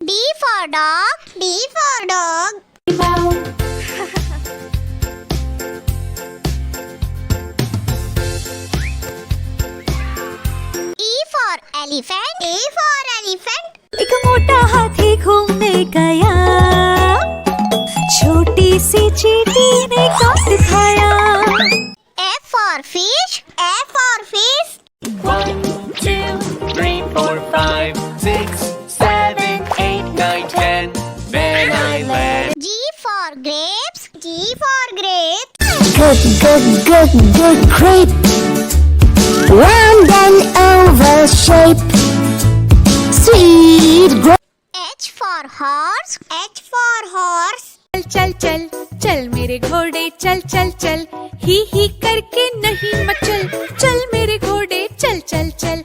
D for dog. D for dog. E for elephant. E for elephant. एक मोठा हाथी घूमने गया, छोटी सी चींटी ने काट खाया. F for fish. F for fish. 1, 2, 3, 4, 5, 6, 7, 8, 9, 10. Then I land. G for grapes. G for grapes. Good grape. Round and oval shape. Sweet grape. H for horse. H for horse. चल चल चल चल मेरे घोड़े चल चल चल, ही करके नहीं मचल, चल मेरे घोड़े चल चल चल.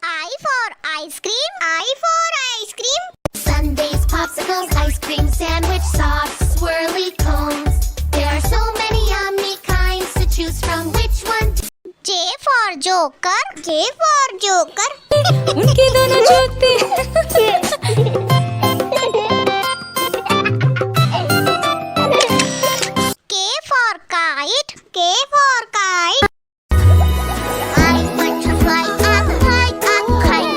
I for ice cream. I for ice cream. Sundays, popsicles, ice cream, sandwich, sauce, swirly cones. There are so many yummy kinds to choose from. Which one? J for joker. J for joker. उनके दोनों जूते. K for kite. K for kite. I want to fly up, fly up, kite,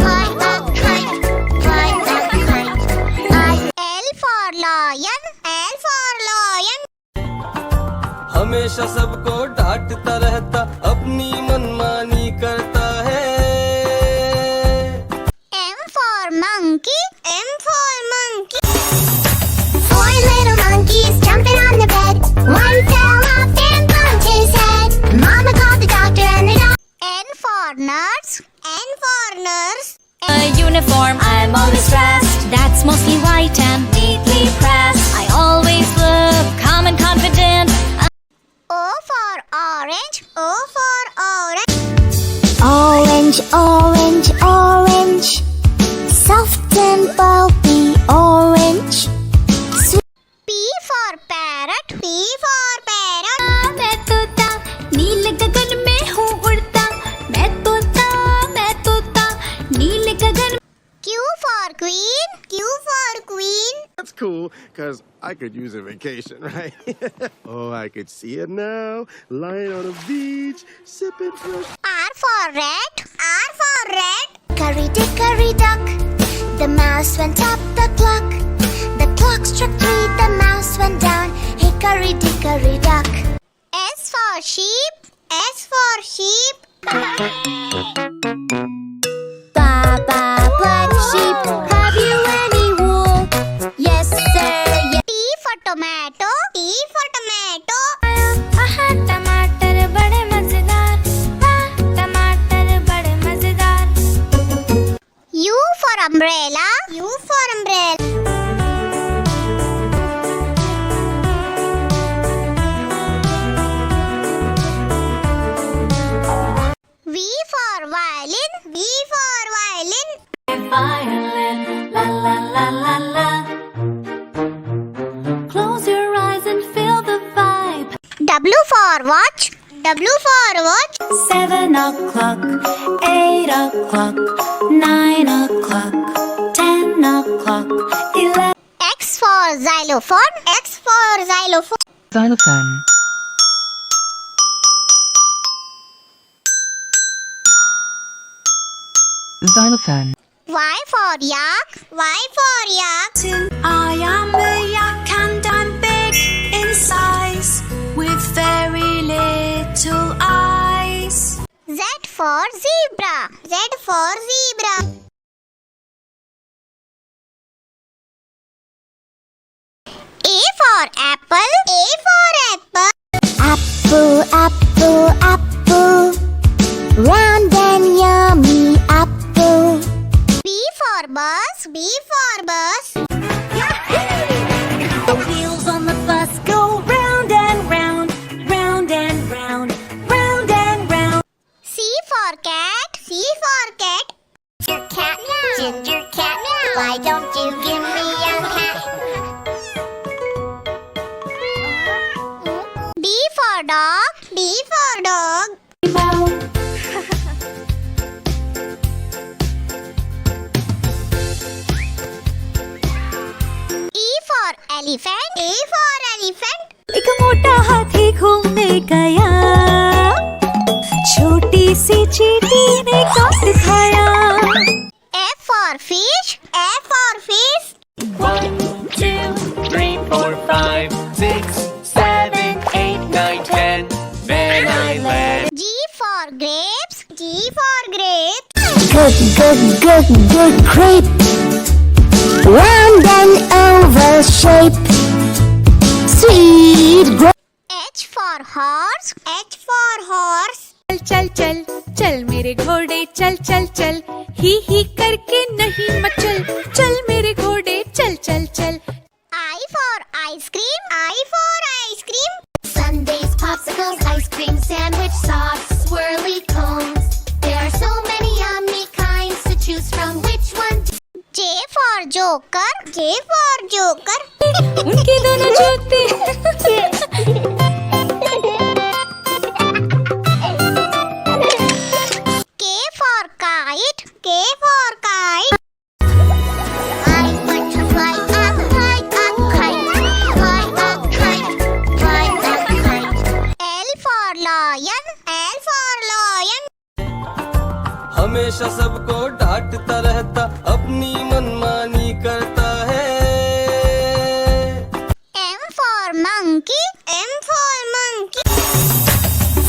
fly up, kite, fly up, kite. L for lion. L for lion. हमेशा सबको डांटता रहता, अपनी मनमानी करता है. M for monkey. M for monkey. 4 little monkeys jumping on the bed. One fell off and bumped his head. Mama called the doctor and the doctor. N for nurse. N for nurse. A uniform, I'm always dressed. That's mostly white and neatly pressed. I always look calm and confident. O for orange. O for orange. Orange, orange, orange. Soft and bulby orange. P for parrot. P for parrot. मैं तोता नीले गगन में हूँ उड़ता, मैं तोता नीले गगन. Q for queen. Q for queen. That's cool, because I could use a vacation, right? Oh, I could see it now. Lying on a beach, sipping fresh. R for rat. R for rat. Hickory duck, the mouse went up the clock. The clock struck 3, the mouse went down. Hickory dickory duck. S for sheep. S for sheep. Baba, black sheep, have you any wool? Yes, sir. Yes. T for tomato. T for tomato. टमाटर बड़े मजेदार, टमाटर बड़े मजेदार. U for umbrella. U for umbrella. V for violin. V for violin. Violin, la la la la la. Close your eyes and feel the vibe. W for watch. W for watch. 7 o'clock, 8 o'clock, 9 o'clock, 10 o'clock, 11. X for xylophone. X for xylophone. Xylophone. Xylophone. Y for yak. Y for yak. I am a yak and I'm big in size, with very little eyes. Z for zebra. Z for zebra. A for apple. A for apple. Apple, apple, apple. Round and yummy apple. B for bus. B for bus. The wheels on the bus go round and round, round and round, round and round. C for cat. C for cat. Ginger cat, ginger cat, why don't you give me a cat? D for dog. D for dog. elephant. A for elephant. एक मोटा हाथी घूमने गया, छोटी सी चींटी ने काट खाया। F for fish. F for fish. 1, 2, 3, 4, 5, 6, 7, 8, 9, 10. Then I land. G for grapes. G for grapes. Good grape. Round and oval shape. Sweet grape. H for horse. H for horse. चल चल चल चल मेरे घोड़े चल चल चल, ही करके नहीं मचल, चल मेरे घोड़े चल चल चल। I for ice cream. I for ice cream. Sundays, popsicles, ice cream, sandwich, socks, swirly cones. There are so many yummy kinds to choose from. Which one? J for joker. J for joker. उनके दोनों जूते। K for kite. K for kite. I want to fly a kite, fly a kite, fly a kite. L for lion. L for lion. हमेशा सबको डांटता रहता, अपनी मनमानी करता है। M for monkey. M for monkey.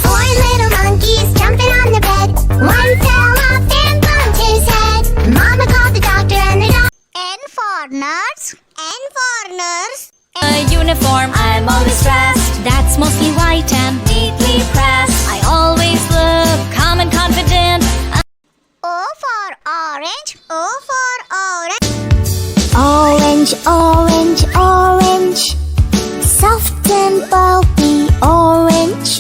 4 little monkeys jumping on the bed. One fell off and bumped his head. Mama called the doctor and the doctor. N for nurse. N for nurse. A uniform, I'm always dressed. That's mostly white and neatly pressed. I always look calm and confident. O for orange. O for orange. Orange, orange, orange. Soft and pulpy orange.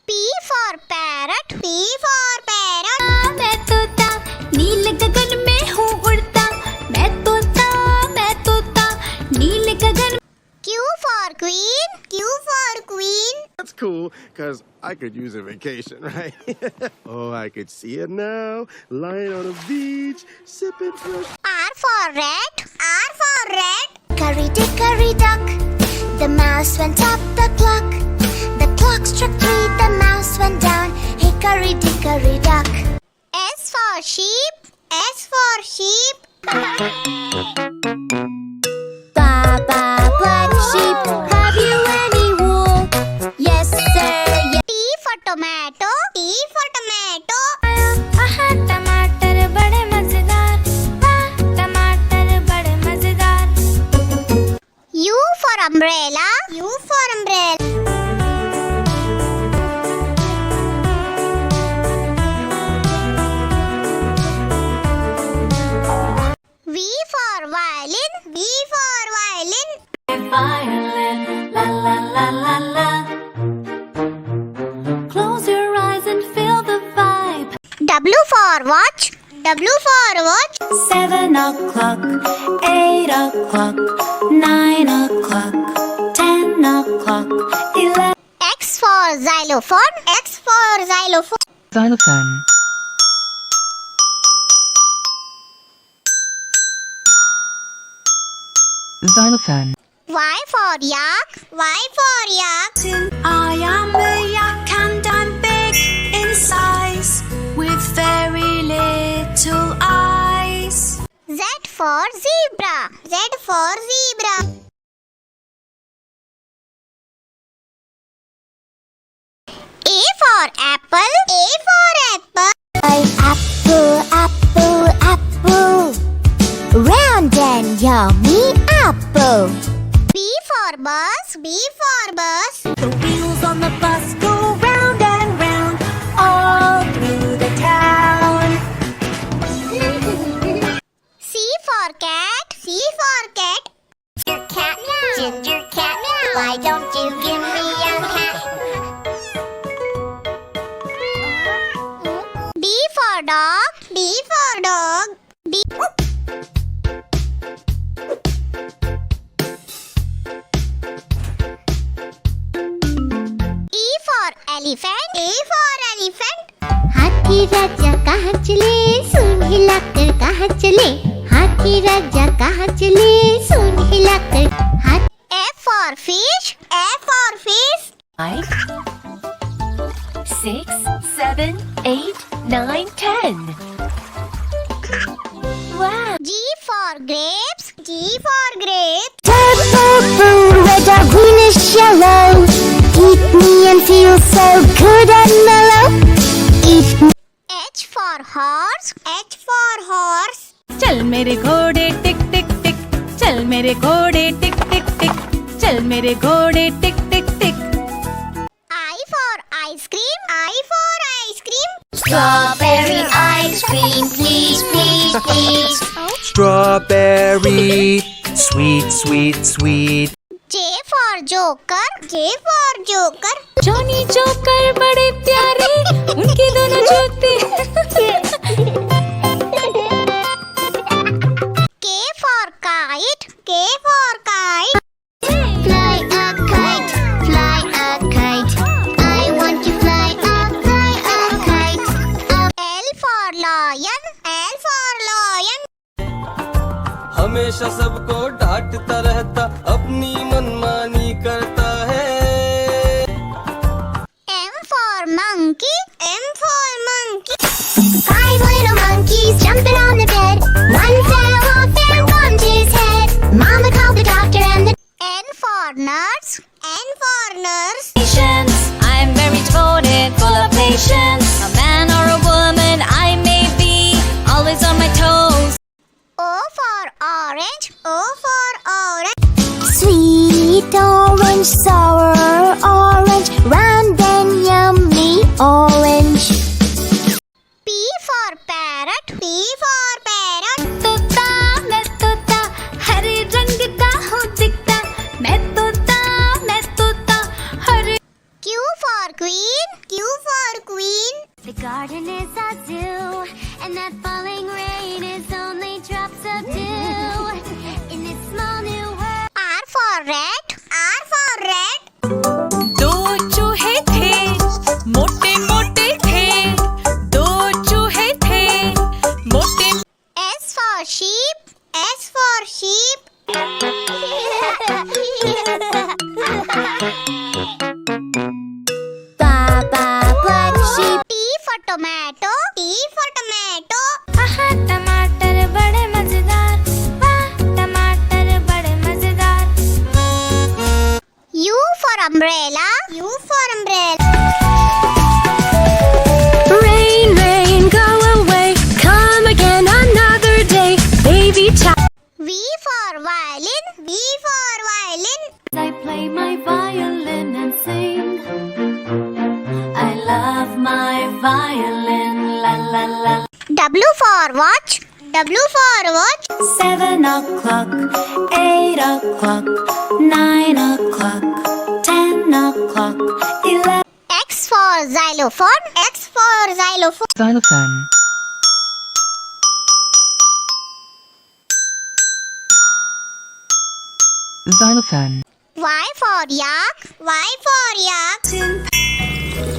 P for parrot. P for parrot. मैं तोता नीले गगन में हूँ उड़ता, मैं तोता नीले गगन। Q for queen. Q for queen. That's cool, because I could use a vacation, right? Oh, I could see it now, lying on a beach, sipping fresh. R for rat. R for rat. Hickory duck, the mouse went up the clock. The clock struck 3, the mouse went down. Hickory dickory duck. S for sheep. S for sheep. Baba, black sheep, have you any wool? Yes, sir. Yes. T for tomato. T for tomato. टमाटर बड़े मजेदार, टमाटर बड़े मजेदार। U for umbrella. U for umbrella. V for violin. V for violin. Violin, la la la la la. Close your eyes and feel the vibe. W for watch. W for watch. 7 o'clock, 8 o'clock, 9 o'clock, 10 o'clock, 11. X for xylophone. X for xylophone. Xylophone. Xylophone. Y for yak. Y for yak. I am a yak and I'm big in size, with very little eyes. Z for zebra. Z for zebra. A for apple. A for apple. Apple, apple, apple. Round and yummy apple. B for bus. B for bus. The wheels on the bus go round and round, all through the town. C for cat. C for cat. Ginger cat, ginger cat, why don't you give me a cat? D for dog. D for dog. D. E for elephant. A for elephant. हाथी राजा कहाँ चले, सूंड हिलाकर कहाँ चले? हाथी राजा कहाँ चले, सूंड हिलाकर for fish. F for fish. 5, 6, 7, 8, 9, 10. Wow. G for grapes. G for grapes. Purple, blue, red, or greenish yellow. Eat me and feel so good and mellow. Eat me. H for horse. H for horse. चल मेरे घोड़े टिक टिक टिक, चल मेरे घोड़े टिक टिक टिक, चल मेरे घोड़े टिक टिक टिक. I for ice cream. I for ice cream. Strawberry ice cream, please, please, please. Strawberry, sweet, sweet, sweet. J for joker. J for joker. Johnny joker बड़े प्यारे, उनके दोनों जूते. K for kite. K for kite. Fly a kite, fly a kite. I want to fly a kite. L for lion. L for lion. हमेशा सबको डांटता रहता, अपनी मनमानी करता है. M for monkey. M for monkey. 5 little monkeys jumping on the bed. One fell off and bumped his head. Mama called the doctor and the N for nurse. N for nurse. Patience, I'm very devoted, full of patience. A man or a woman I may be, always on my toes. O for orange. O for orange. sweet orange, sour orange, round and yummy orange. P for parrot. P for parrot. तोता मैं तोता, हरे रंग का हूँ दिखता. मैं तोता हरे. Q for queen. Q for queen. The garden is a zoo, and that falling rain is only drops of dew in this small new world. R for rat. R for rat. दो चूहे थे, मोटे मोटे थे. दो चूहे थे, मोटे. S for sheep. S for sheep. Baba black sheep. T for tomato. T for tomato. आहा टमाटर बड़े मजेदार, वाह टमाटर बड़े मजेदार. U for umbrella. U for umbrella. Rain, rain, go away, come again another day, baby child. V for violin. V for violin. I play my violin and sing. I love my violin, la la la. W for watch. W for watch. 7 o'clock, 8 o'clock, 9 o'clock, 10 o'clock, 11. X for xylophone. X for xylophone. Xylophone. Xylophone. Y for yak. Y for yak.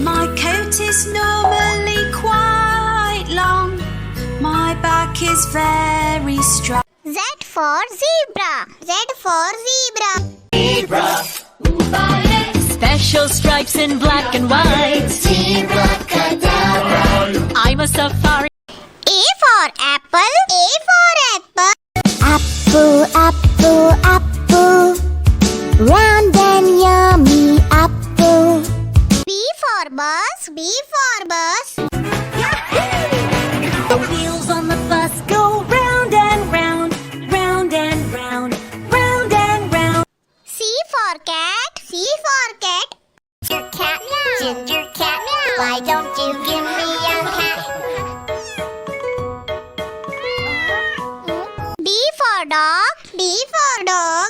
My coat is normally quite long. My back is very strong. Z for zebra. Z for zebra. Special stripes in black and white. I'm a safari. A for apple. A for apple. Apple, apple, apple, round and yummy apple. B for bus. B for bus. The wheels on the bus go round and round, round and round, round and round. C for cat. C for cat. Ginger cat, ginger cat, why don't you give me a cat? D for dog. D for dog.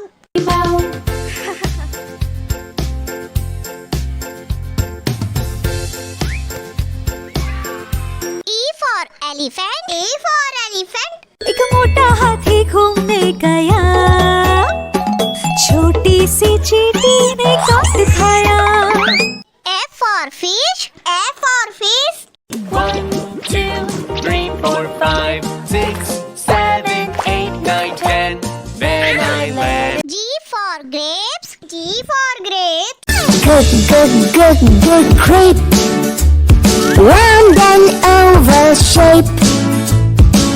E for elephant. E for elephant. एक मोटा हाथी घूमने गया, छोटी सी चींटी ने काट खाया. F for fish. F for fish. 1, 2, 3, 4, 5, 6, 7, 8, 9, 10. Then I land. G for grapes. G Grape. Round and oval shape.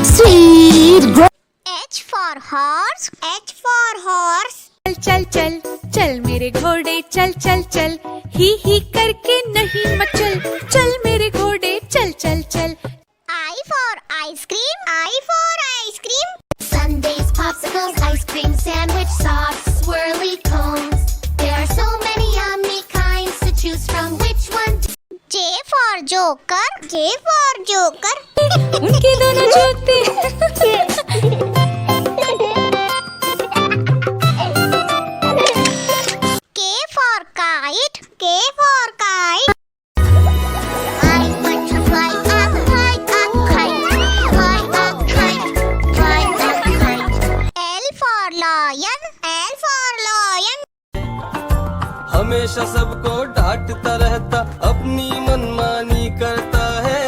Sweet grape. H for horse. H for horse. चल चल चल चल मेरे घोड़े चल चल चल ही करके नहीं मचल चल मेरे घोड़े चल चल चल I for ice cream. I for ice cream. Sundays, popsicles, ice cream, sandwich, sauce, swirly cones. There are so many yummy kinds to choose from. Which one? J for joker. J for joker. उनके दोनों जूते K for kite. K for kite. I want to fly a kite, a kite, fly a kite, fly a kite. L for lion. L for lion. हमेशा सबको डांटता रहता, अपनी मनमानी करता है।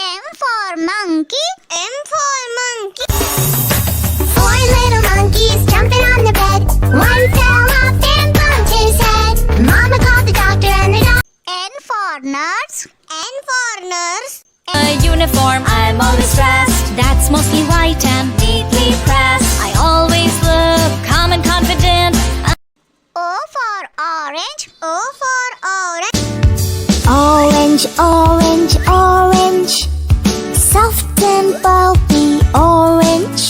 M for monkey. M for monkey. 4 little monkeys jumping on the bed. One fell off and bumped his head. Mama called the doctor and the doctor. N for nurse. N for nurse. A uniform, I'm always dressed. That's mostly white and neatly pressed. I always look calm and confident. O for orange. O for orange. Orange, orange, orange. Soft and pulpy orange.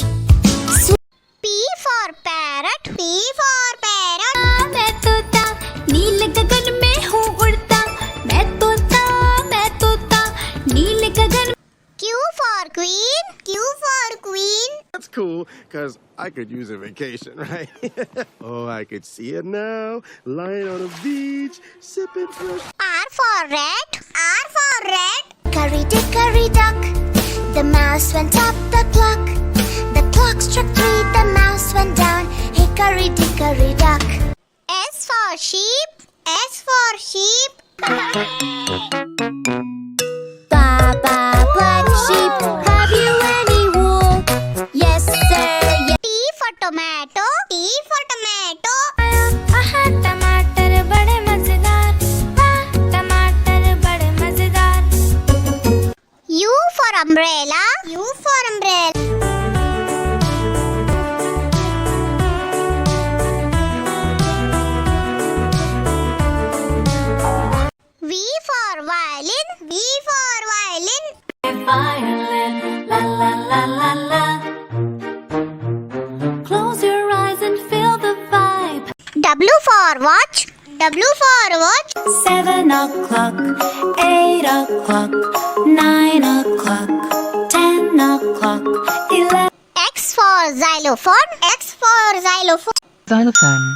P for parrot. P for parrot. मैं तोता नीले गगन में हूँ उड़ता मैं तोता नीले गगन Q for queen. Q for queen. That's cool, because I could use a vacation, right? Oh, I could see it now, lying on a beach, sipping fresh. R for rat. R for rat. Hickory duck, the mouse went up the clock. The clock struck 3, the mouse went down. Hickory dickory dock. S for sheep. S for sheep. Baba, black sheep, have you any wool? Yes, sir, yes. T for tomato. T for tomato. टमाटर बड़े मजेदार टमाटर बड़े मजेदार U for umbrella. U for umbrella. V for violin. V for violin. violin la la la la la close your eyes and feel the vibe W for watch. W for watch. 7 o'clock 8 o'clock 9 o'clock 10 o'clock 11 X for xylophone. X for xylophone. Xylophone.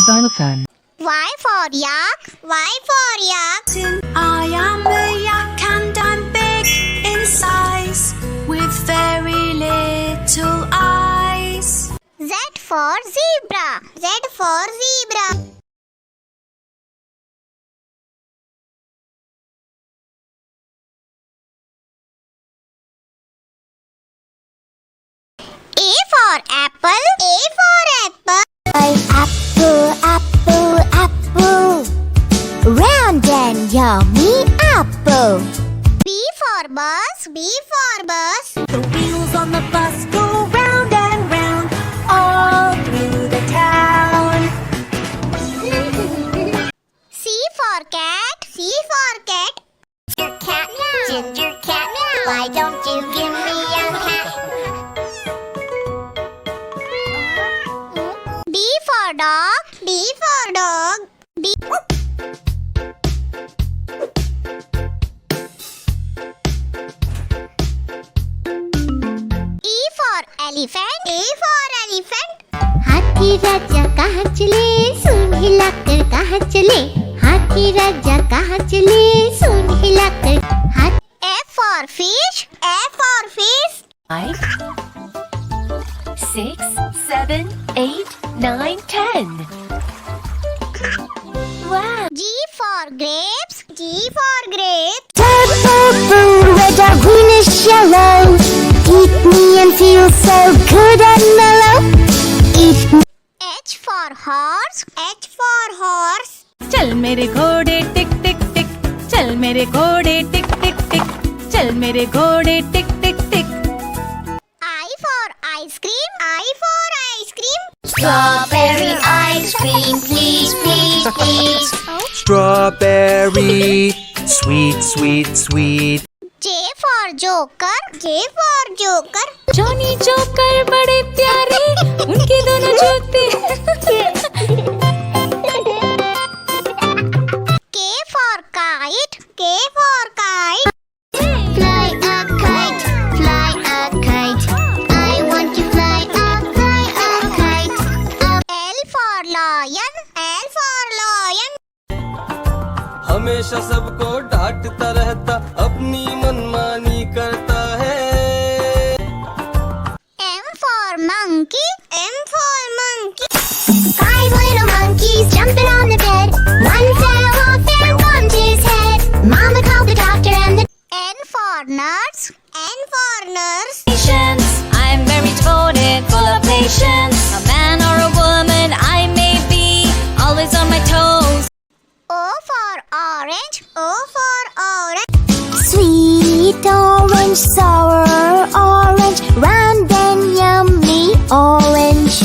Xylophone. Y for yak. Y for yak. I am a yak and I'm big in size with very little eyes. Z for zebra. Z for zebra. A for apple. A for apple. Apple, apple, apple. Round and yummy apple. B for bus. B for bus. The wheels on the bus go round and round all through the town. C for cat. C for cat. Ginger cat meow. Ginger cat meow. Why don't you give me a cat? D for dog. D for dog. D. E for elephant. E for elephant. हाथी राजा कहाँ चले सूंड हिलाकर कहाँ चले हाथी राजा कहाँ चले सूंड हिलाकर हाथ F for fish. F for fish. 5, 6, 7, 8, 9, 10. Wow. G for grapes. G for grapes. purple, red or greenish yellow eat me and feels so good and mellow. Eat H for horse. H for horse. चल मेरे घोड़े टिक टिक टिक, चल मेरे घोड़े टिक टिक टिक, चल मेरे घोड़े टिक टिक टिक. I for ice cream. I for ice cream. strawberry ice cream, please, please, please. Strawberry, sweet, sweet, sweet. J for joker. J for joker. Johnny joker बड़े प्यारे, उनके दोनों जूते. K for kite. K for kite. Fly a kite, fly a kite. I want to fly a kite. L for lion. L for lion. हमेशा सबको डांटता रहता, अपनी मनमानी करता है. M for monkey. M for monkey. 5 little monkeys jumping on the bed. One fell off and bumped his head. Mama called the doctor and the N for nurse. N for nurse. Patience, I'm very devoted, full of patience. A man or a woman I may be, always on my toes. O for orange. O for orange. sweet orange, sour orange, round and yummy orange.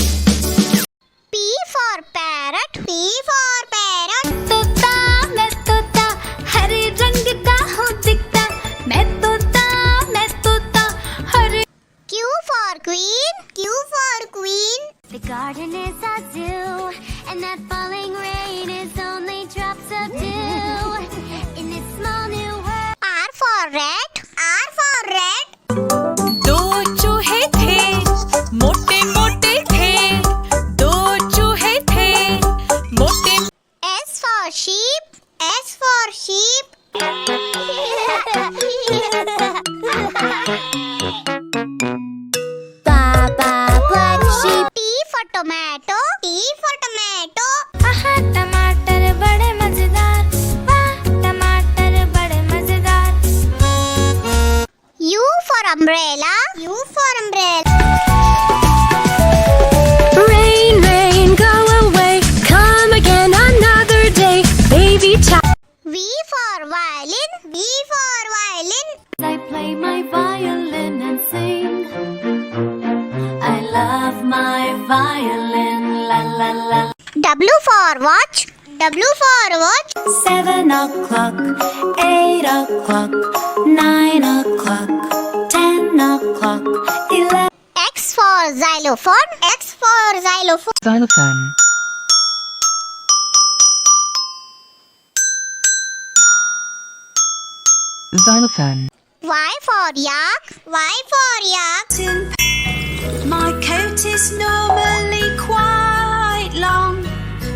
P for parrot. P for parrot. तोता मैं तोता, हरे रंग का हूँ दिखता. मैं तोता हरे. Q for queen. Q for queen. The garden is a zoo, and that falling rain is only drops of dew in this small new world. R for rat. R for rat. दो चूहे थे, मोटे मोटे थे. दो चूहे थे, मोटे. S for sheep. S for sheep. Baba black sheep. T for tomato. T for tomato. आहा टमाटर बड़े मजेदार, वाह टमाटर बड़े मजेदार. U for umbrella. U for umbrella. Rain, rain, go away. Come again another day. Baby child. V for violin. V for violin. I play my violin and sing. I love my violin. La la la. W for watch. W for watch. 7 o'clock, 8 o'clock, 9 o'clock, 10 o'clock, 11. X for xylophone. X for xylophone. Xylophone. Xylophone. Y for yak. Y for yak. My coat is normally quite long.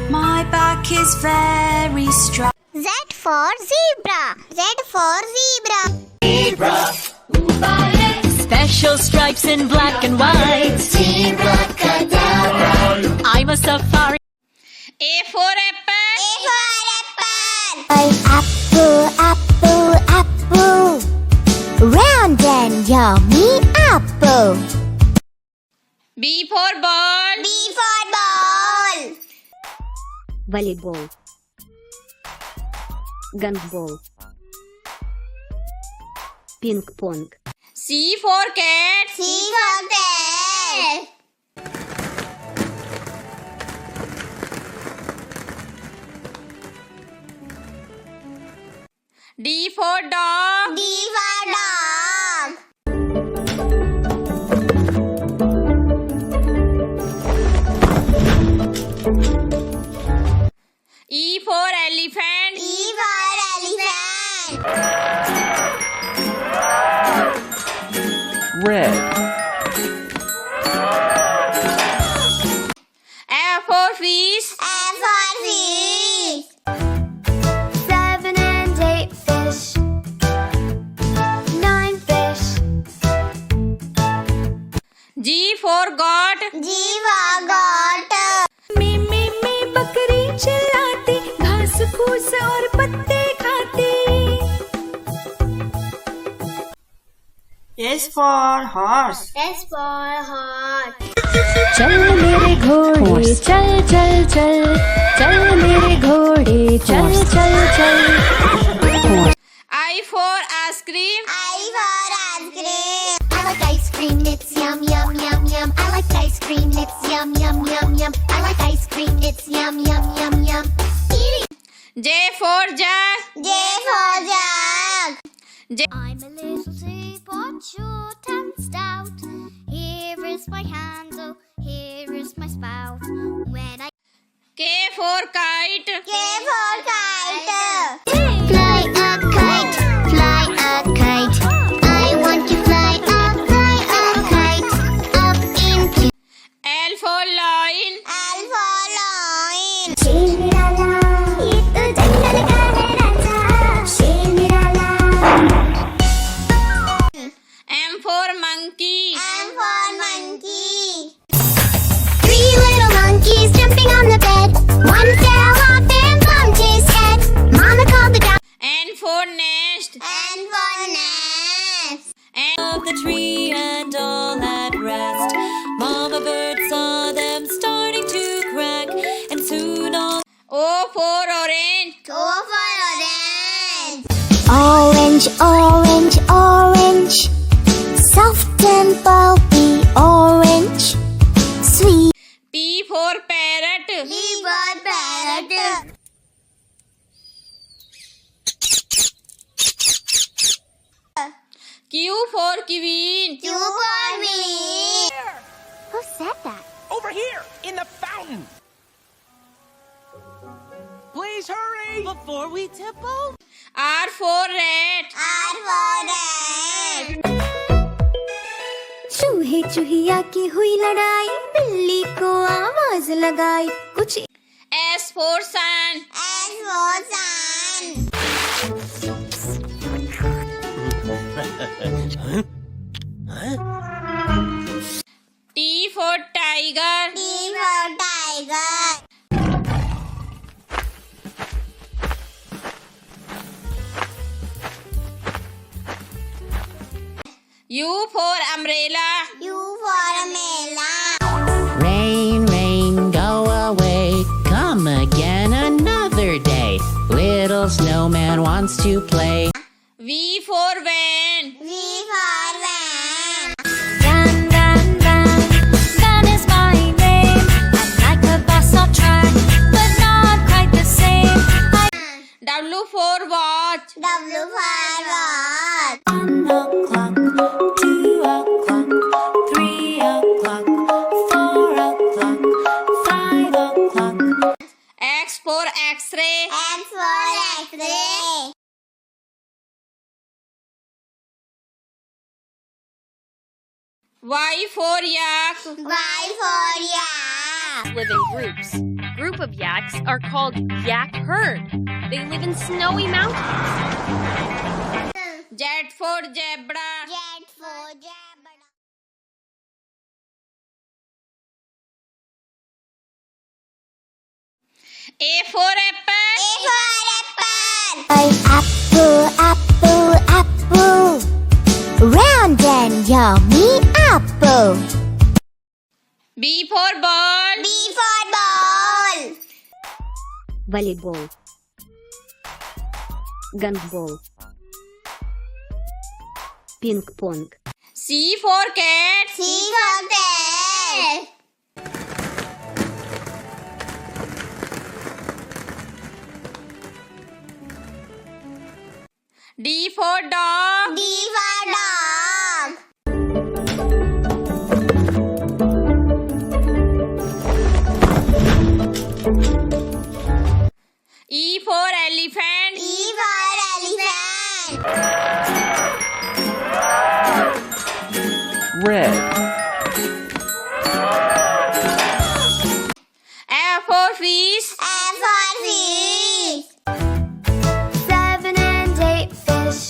My back is very strong. Z for zebra. Z for zebra. Special stripes in black and white. Zebra cadabra. I'm a safari. A for apple. A for apple. Apple, apple, apple. Round and yummy apple. B for ball. B for ball. Volleyball, gumball, ping pong, C for cat. C for cat. D for dog. D for dog. E for elephant. E for elephant. Red. F for fish. F for fish. 7 and 8 fish. 9 fish. G for goat. G for goat. मी बकरी चिल्लाती, घास फूस और पत्ते खाती. S for horse. S for horse. चल मेरे घोड़े चल चल चल चल मेरे घोड़े चल चल चल I for ice cream. I for ice cream. I like ice cream, it's yum yum yum yum. I like ice cream, it's yum yum yum yum. I like ice cream, it's yum yum yum yum. Eating. J for jug. J for jug. I'm a little teapot, short and stout. Here is my handle, here is my spout. When I K for kite. K for kite. fly a kite, fly a kite. I want to fly a kite up into. L for lion. L for lion. M for monkey. M for monkey. Three little monkeys jumping on the bed. One fell off and bumped his head. Mama called the doctor. N for nest. N for nest. N The tree and all at rest. Mama bird saw them starting to crack, and soon all. O for orange. O for orange. Orange, orange, orange. Soft and pulpy orange. Sweet. P for parrot. P for parrot. Q for queen. Q for queen. Who said that? Over here, in the fountain. Please hurry before we tip over. R for rat. R for rat. चूहे चूहिया की हुई लड़ाई, बिल्ली को आवाज लगाई कुछ. S for sun. S for sun. T for tiger. T for tiger. U for umbrella. U for umbrella. Rain, rain, go away. Come again another day. Little snowman wants to play. V for van. V for van. Van, van, van, van is my name. I'm like a bus or track, but not quite the same. W for watch. W for watch. 1 o'clock, 2 o'clock, 3 o'clock, 4 o'clock, 5 o'clock. X for x-ray. X for X-ray. Y for yak. Y for yak. live in groups. Group of yaks are called yak herd. They live in snowy mountains. Z for zebra. Z for zebra. A for apple. A for apple. Apple, apple, apple. Round and yummy apple. B for ball. B for ball. Volleyball. Гандбол. Пинг-понг. C for cat. C for cat. D for dog. D for dog. E for elephant. E for elephant. Red. F for fish. F for fish. 7 and 8 fish.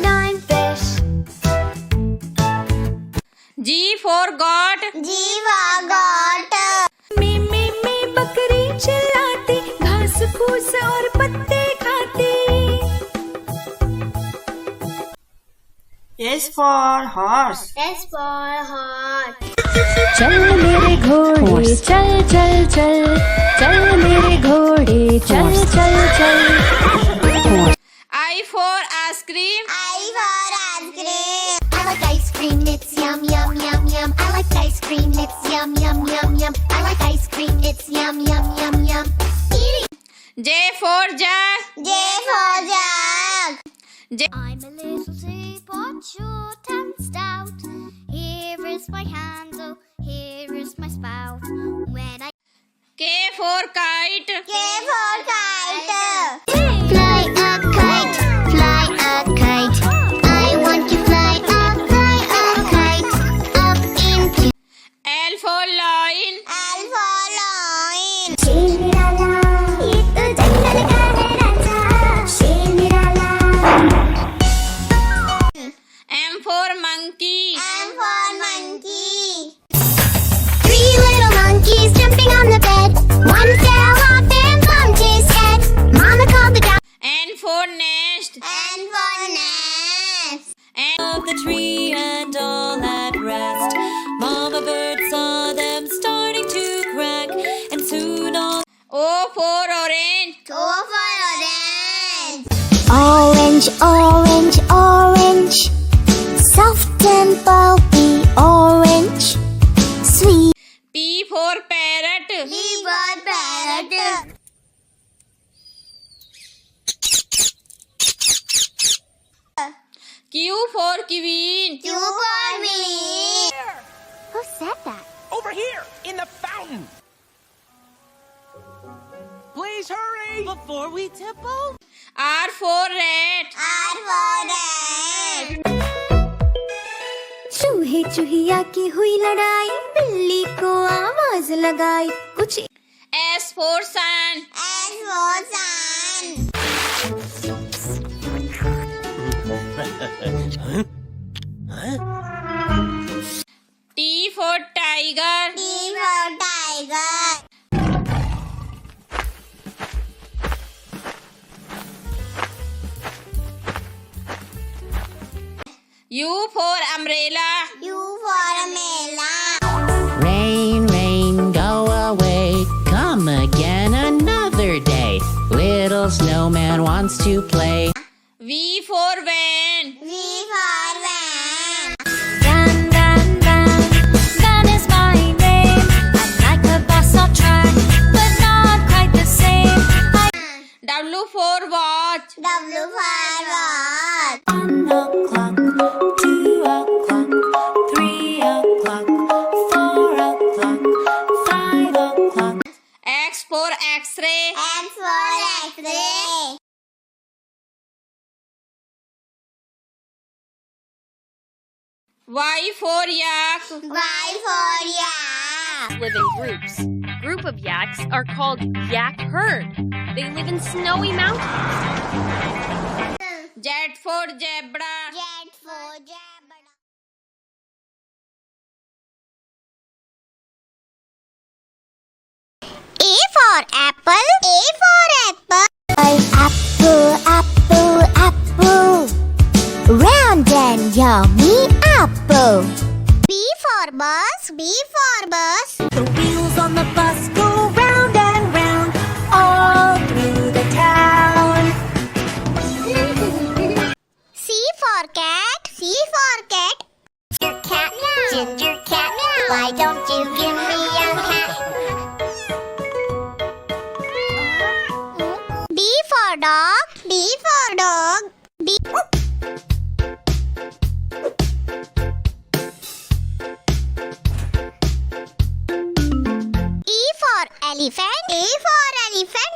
9 fish. G for goat. G for goat. में बकरी चिल्लाती, घास फूस और पत्ते खाती. for horse. S for horse. चल मेरे घोड़े चल चल चल चल मेरे घोड़े चल चल चल I for ice cream. I for ice cream. I like ice cream, it's yum yum yum yum. I like ice cream, it's yum yum yum yum. I like ice cream, it's yum yum yum yum. Eating. J for jug. J for jug. I'm a little teapot, short and stout. Here is my handle, here is my spout. When I K for kite. K for kite. fly a kite, fly a kite. I want to fly a kite up into. L for lion. L for lion. M for monkey. M for monkey. Three little monkeys jumping on the bed. One fell off and bumped his head. Mama called the dog. N for nest. N for nest. Of the tree and all at rest. Mama bird saw them starting to crack, and soon all. O for orange. O for orange. Orange, orange, orange. Soft and pulpy orange. Sweet. P for parrot. P for parrot. Q for queen. Q for queen. Who said that? Over here, in the fountain. Please hurry before we tip over. R for rat. R for rat. चूहे चूहिया की हुई लड़ाई बिल्ली को आवाज लगाई कुछ S for sun. S for sun. T for tiger. T for tiger. U for umbrella. U for umbrella. Rain, rain, go away. Come again another day. Little snowman wants to play. V for van. V for van. Run, run, run, that is my name. I'm like a bus or track, but not quite the same. W for watch. W for watch. 1 o'clock, 2 o'clock, 3 o'clock, 4 o'clock, 5 o'clock. X for X-ray. X for X-ray. Y for yak. Y for yak. Live in groups. Group of yaks are called yak herd. They live in snowy mountains. Z for zebra. Z for zebra. A for apple. A for apple. Apple, apple, apple. Round and yummy apple. B for bus. B for bus. The wheels on the bus go round and round all through the town. C for cat. C for cat. Cat, ginger cat, why don't you give me a cat? D for dog. D for dog. D. E for elephant. E for elephant.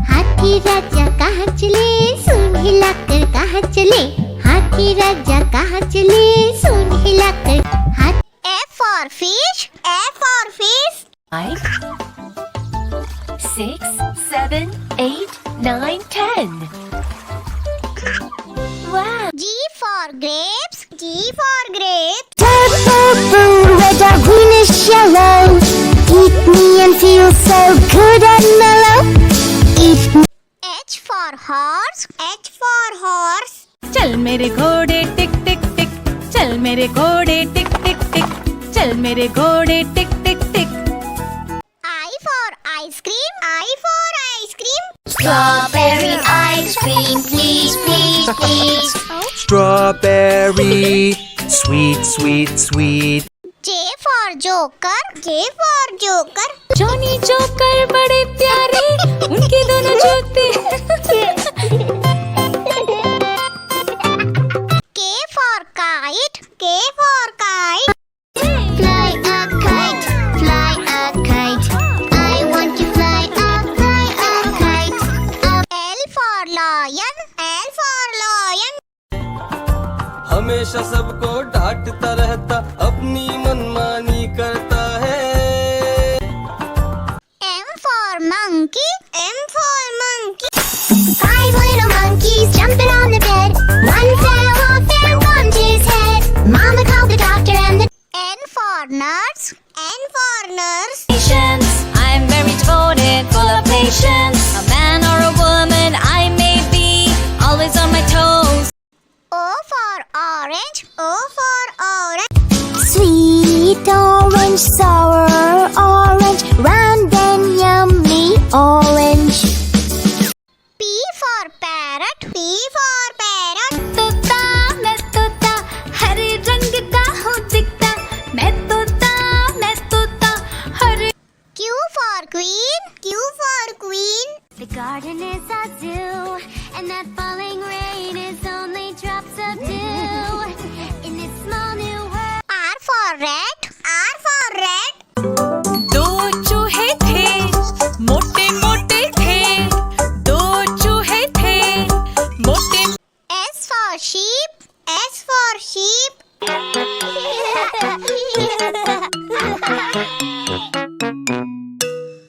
हाथी राजा कहाँ चले सुन हिलाकर कहाँ चले हाथी राजा कहाँ चले सुन हिलाकर हाथ F for fish. F for fish. 5, 6, 7, 8, 9, 10. Wow. G for grapes. G for grapes. purple, red or greenish yellow eat me and feel so good and mellow eat me H for horse. H for horse. चल मेरे घोड़े टिक टिक टिक चल मेरे घोड़े टिक टिक टिक, चल मेरे घोड़े टिक टिक टिक। I for ice cream. I for ice cream. Strawberry ice cream, please, please, please. Strawberry, sweet, sweet, sweet. J for joker. J for joker. Johnny joker बड़े प्यारे, उनके दोनों जूते। K for kite. K for kite. Fly a kite, fly a kite. I want to fly a kite. L for lion. L for lion. हमेशा सबको डांटता रहता, अपनी मनमानी करता है। M for monkey. M for monkey. 5 little monkeys jumping on the bed. One fell off and bumped his head. Mama called the doctor and the N for nurse. N for nurse. Patience, I'm very devoted, full of patience. A man or a woman I may be, always on my toes. O for orange. O for orange. sweet orange, sour orange, round and yummy orange. P for parrot. P for parrot. तोता मैं तोता, हरे रंग का हूँ दिखता। मैं तोता हरे। Q for queen. Q for queen. The garden is a zoo, and that falling rain is only drops of dew in this small new world. R for rat. R for rat. दो चूहे थे, मोटे मोटे थे। दो चूहे थे, मोटे। S for sheep. S for sheep.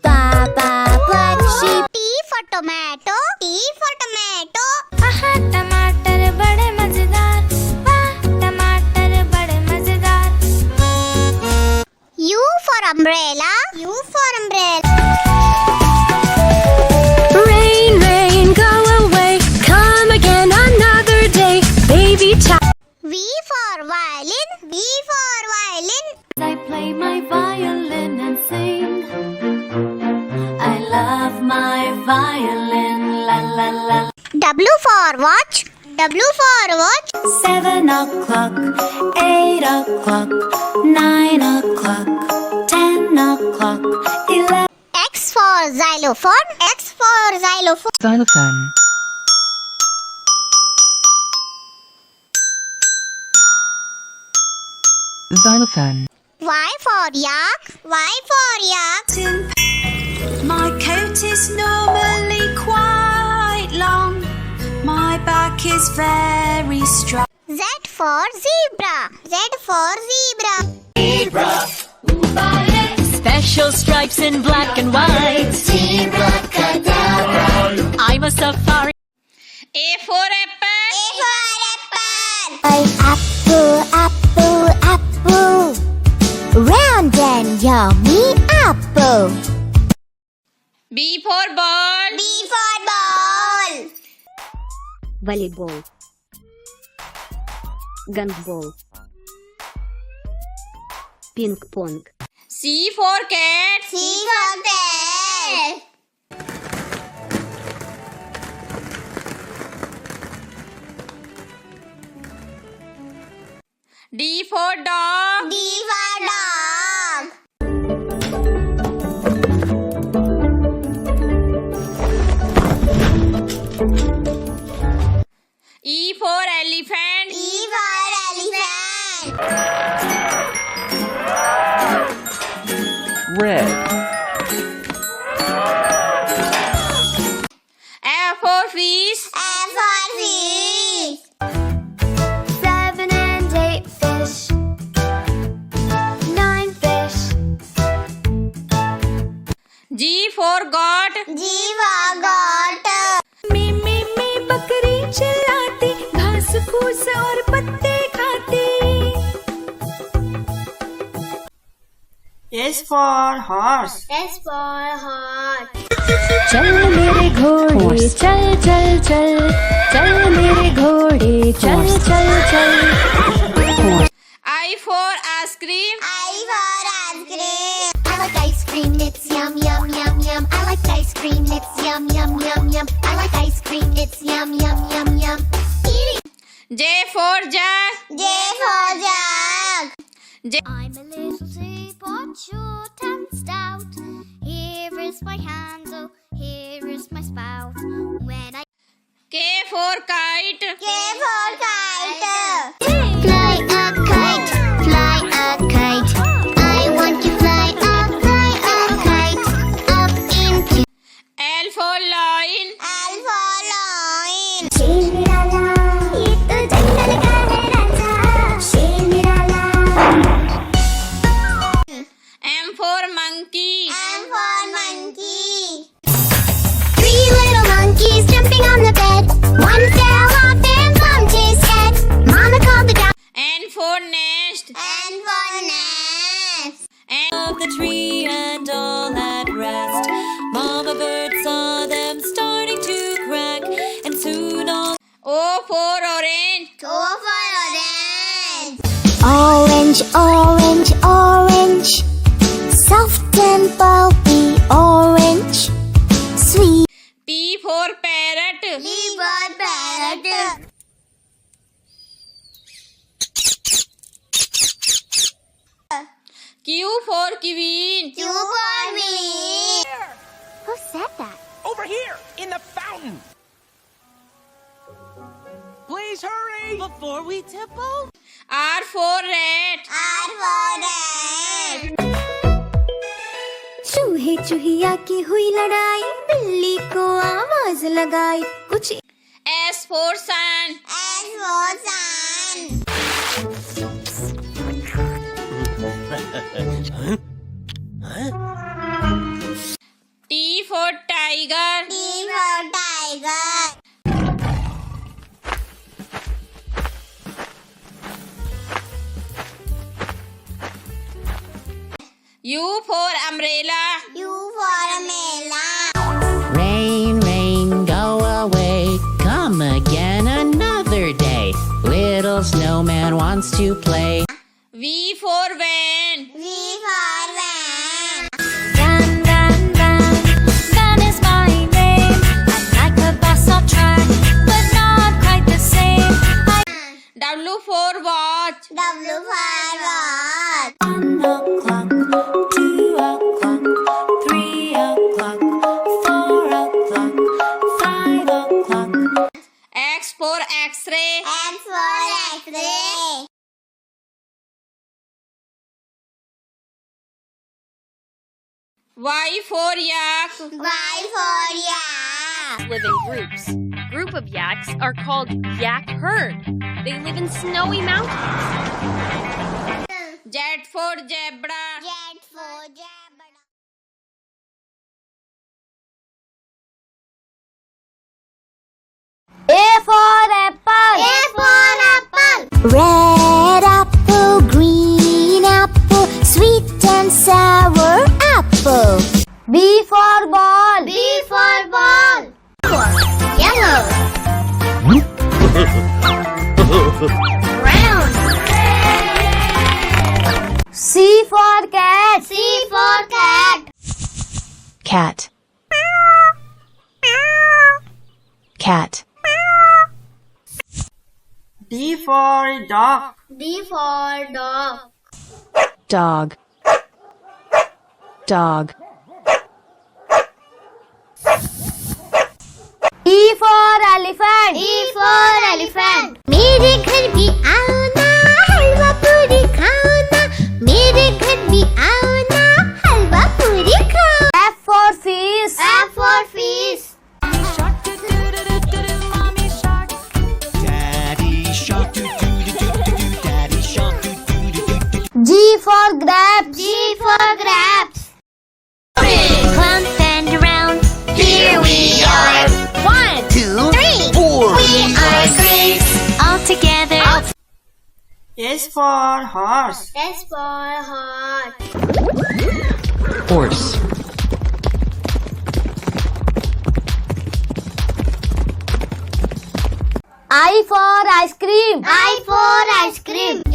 Baba black sheep. T for tomato. T for tomato. आहा टमाटर बड़े मजेदार, वाह टमाटर बड़े मजेदार। U for umbrella. U for umbrella. Rain, rain, go away, come again another day, baby child. V for violin. V for violin. I play my violin and sing. I love my violin, la la la. W for watch. W for watch. 7 o'clock, 8 o'clock, 9 o'clock, 10 o'clock, 11. X for xylophone. X for xylophone. Xylophone. Xylophone. Y for yak. Y for yak. My coat is normally quite long. My back is very strong. Z for zebra. Z for zebra. Special stripes in black and white. I'm a safari. A for apple. A for apple. Apple, apple, apple. Round and yummy apple. B for ball. B for ball. Volleyball. Gunball. Ping pong. C for cat. C for cat. D for dog. D for dog. E for elephant. E for elephant. Red. F for fish. F for fish. 7 and 8 fish. 9 fish. G for goat. G for goat. मी बकरी चिल्लाती, घास फूस और पत्ते खाती। S for horse. S for horse. चल मेरे घोड़े चल चल चल, चल मेरे घोड़े चल चल चल। cream. I for ice cream. I like ice cream, it's yum, yum, yum, yum. I like ice cream, it's yum, yum, yum, yum. I like ice cream, it's yum, yum, yum, yum. J for jug. J for jug. I'm a little teapot, short and stout. Here is my handle, here is my spout. When I K for kite. K for kite. fly a kite, fly a kite. I want to fly a kite up into. L for lion. L for lion. शेर निराला, ये तो जंगल का है राजा. शेर निराला. M for monkey. M for monkey. 3 little monkeys jumping on the bed. One fell off and bumped his head. Mama called the doctor. N for nest. N for nest. N Of the tree and all at rest. Mama bird saw them starting to crack, and soon all. O for orange. O for orange. Orange, orange, orange. Soft and pulpy orange. Sweet. P for parrot. P for parrot. Q for queen. Q for queen. Who said that? Over here, in the fountain. Please hurry before we tip over. R for rat. R for rat. चूहे चूहिया की हुई लड़ाई, बिल्ली को आवाज लगाई. कुछ S for sun. S for sun. T for tiger. T for tiger. U for umbrella. U for umbrella. Rain, rain, go away. Come again another day. Little snowman wants to play. V for van. V for van. Van, van, van, van is my name. I like a bus or track, but not quite the same. W for watch. W for watch. 1 o'clock, 2 o'clock, 3 o'clock, 4 o'clock, 5 o'clock. X for x-ray. X for X-ray. Y for yak. Y for yak. Live in groups. Group of yaks are called yak herd. They live in snowy mountains. Z for zebra. Z for zebra. A for apple. A for apple. Red apple, green apple, sweet and sour apple. B for ball. B for ball. Yellow. Round. C for cat. C for cat. Cat. Cat. D for dog. D for dog. Dog. Dog. E for elephant. E for elephant. मेरे घर भी आओ ना, हलवा पूरी खाओ ना. मेरे घर भी आओ ना, हलवा पूरी खाओ. F for fish. F for fish. Daddy shark doo doo doo doo doo doo. Daddy shark doo doo doo doo doo. G for grapes. G for grapes. Clump and around, here we are. 1, 2, 3, 4. we are grapes. All together. S for horse. S for horse. Horse. I for ice cream. I for ice cream. I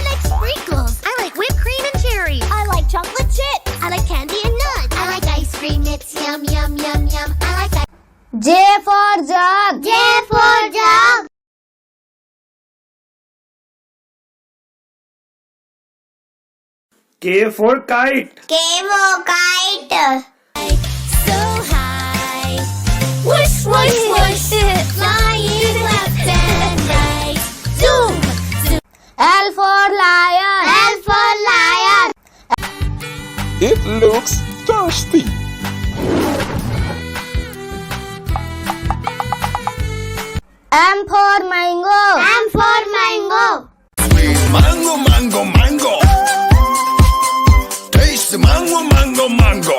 like sprinkles. I like whipped cream. chocolate chip. I like candy and nuts. I like ice cream. It's yum, yum, yum, yum. I like ice. J for jug. J for jug. K for kite. K for kite. So high. Whoosh, whoosh, whoosh. Flying left and right. Zoom, zoom. L for lion. L for lion. It looks thirsty. M for mango. M for mango. Mango, mango, mango. Taste mango, mango, mango.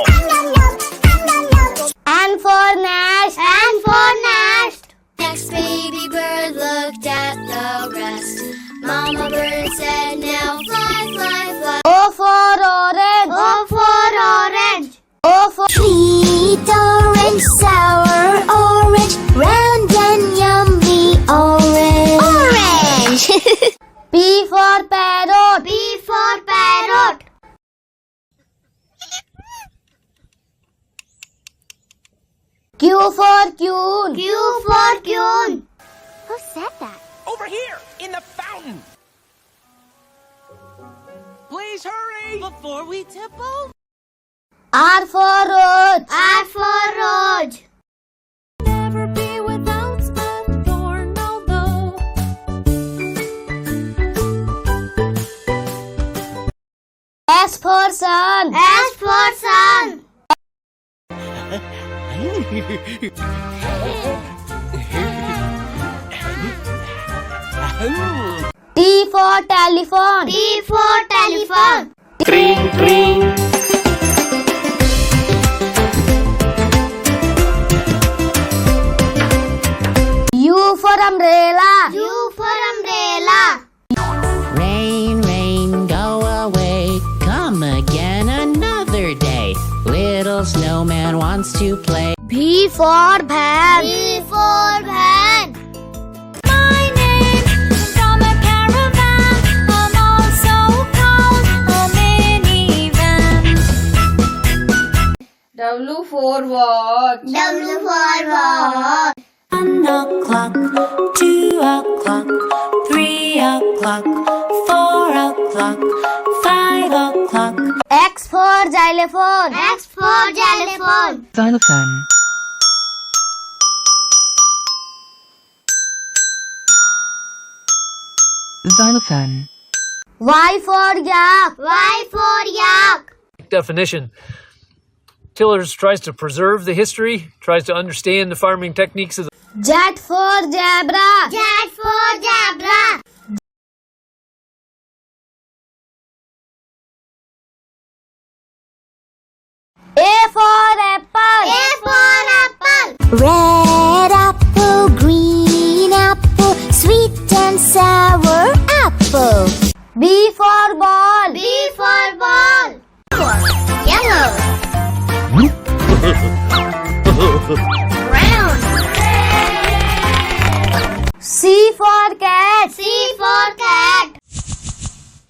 N for nest. N for nest. Next baby bird looked at the rest. Mama bird said, now fly, fly, fly. O for orange. O for orange. O for Sweet orange, sour orange, round and yummy orange. Orange. P for parrot. P for parrot. Q for queen. Q for queen. Who said that? Over here, in the fountain. Please hurry before we tipple. R for rose. R for rose. Never be without a thorn, although. S for sun. S for sun. T for telephone. T for telephone. Tring, tring. U for umbrella. U for umbrella. Rain, rain, go away. Come again another day. Little snowman wants to play. V for van. V for van. My name is from a caravan. I'm also called a minivan. W for watch. W for watch. 1 o'clock, 2 o'clock, 3 o'clock, 4 o'clock, 5 o'clock. X for xylophone. X for xylophone. Xylophone. Xylophone. Y for yak. Y for yak. Definition. Tillers tries to preserve the history, tries to understand the farming techniques of the Z for zebra. Z for zebra. A for apple. A for apple. Red apple, green apple, sweet and sour apple. B for ball. B for ball. Yellow. Round. C for cat. C for cat.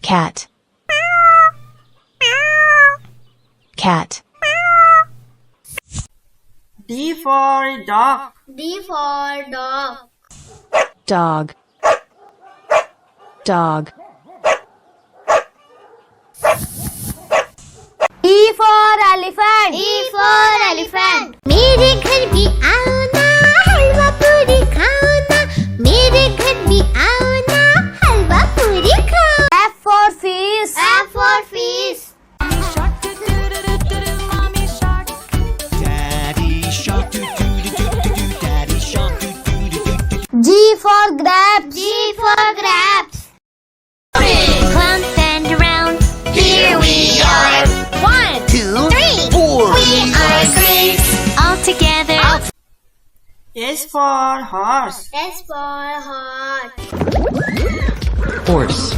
Cat. Cat. D for dog. D for dog. Dog. Dog. E for elephant. E for elephant. मेरे घर भी आओ ना हलवा पूरी खाओ ना मेरे घर भी आओ ना हलवा पूरी खाओ. F for fish. F for fish. Daddy shark, doo doo doo doo doo doo. Daddy shark, doo doo doo doo doo. G for grapes. G for grapes. Clump and around. Here we are. 1, 2, 3, 4. We are grapes. all together. S for horse. S for horse. Horse.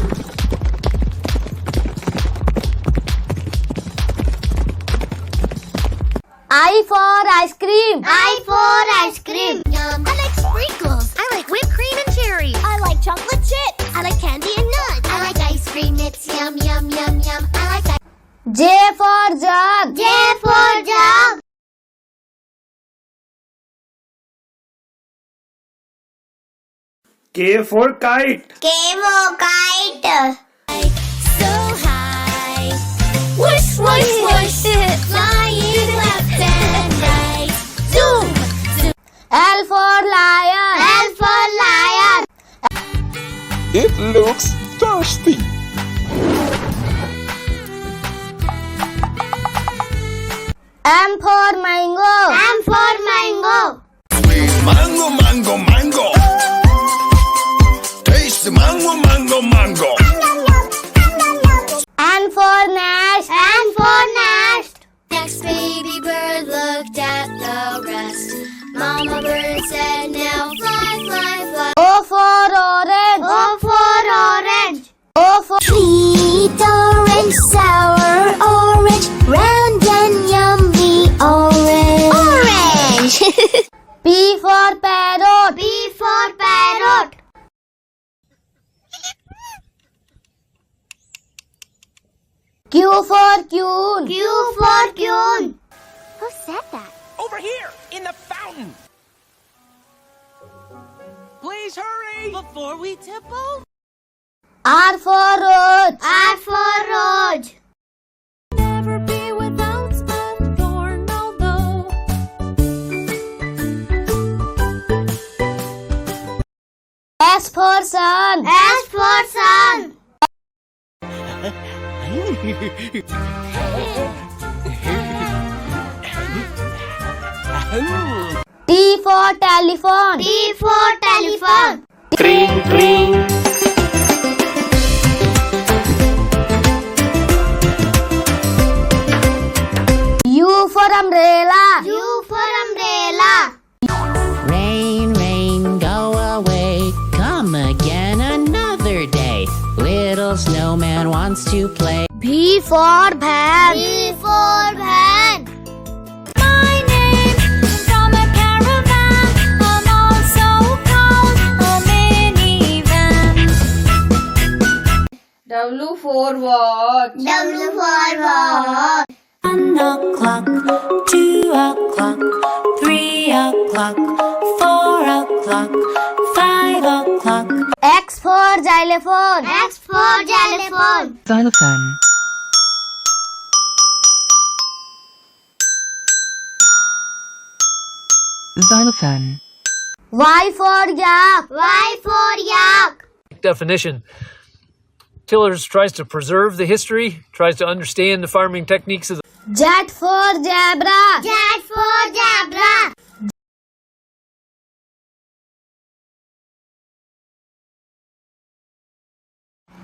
I for ice cream. I for ice cream. Yum. I like sprinkles. I like whipped cream and cherry. I like chocolate chip. I like candy and nuts. I like ice cream. It's yum, yum, yum, yum. I like ice. J for jug. J for jug. K for kite. K for kite. So high. Whoosh, whoosh, whoosh. Flying left and right. Zoom, zoom. L for lion. L for lion. It looks thirsty. M for mango. M for mango. Mango, mango, mango. Taste mango, mango, mango. N for nest. N for nest. Next baby bird looked at the rest. Mama bird said, now fly, fly, fly. O for orange. O for orange. O for Sweet orange, sour orange, round and yummy orange. Orange. P for parrot. P for parrot. Q for queen. Q for queen. Who said that? Over here, in the fountain. Please hurry before we tipple. R for rose. R for rose. Never be without a thorn, although. S for sun. S for sun. T for telephone. T for telephone. Tring, tring. U for umbrella. U for umbrella. Rain, rain, go away. Come again another day. Little snowman wants to play. V for van. V for van. My name from a caravan. I'm also called a minivan. W for watch. W for watch. 1 o'clock, 2 o'clock, 3 o'clock, 4 o'clock, 5 o'clock. X for xylophone. X for xylophone. Xylophone. Xylophone. Y for yak. Y for yak. Definition. Tillers tries to preserve the history, tries to understand the farming techniques of the Z for zebra. Z for zebra.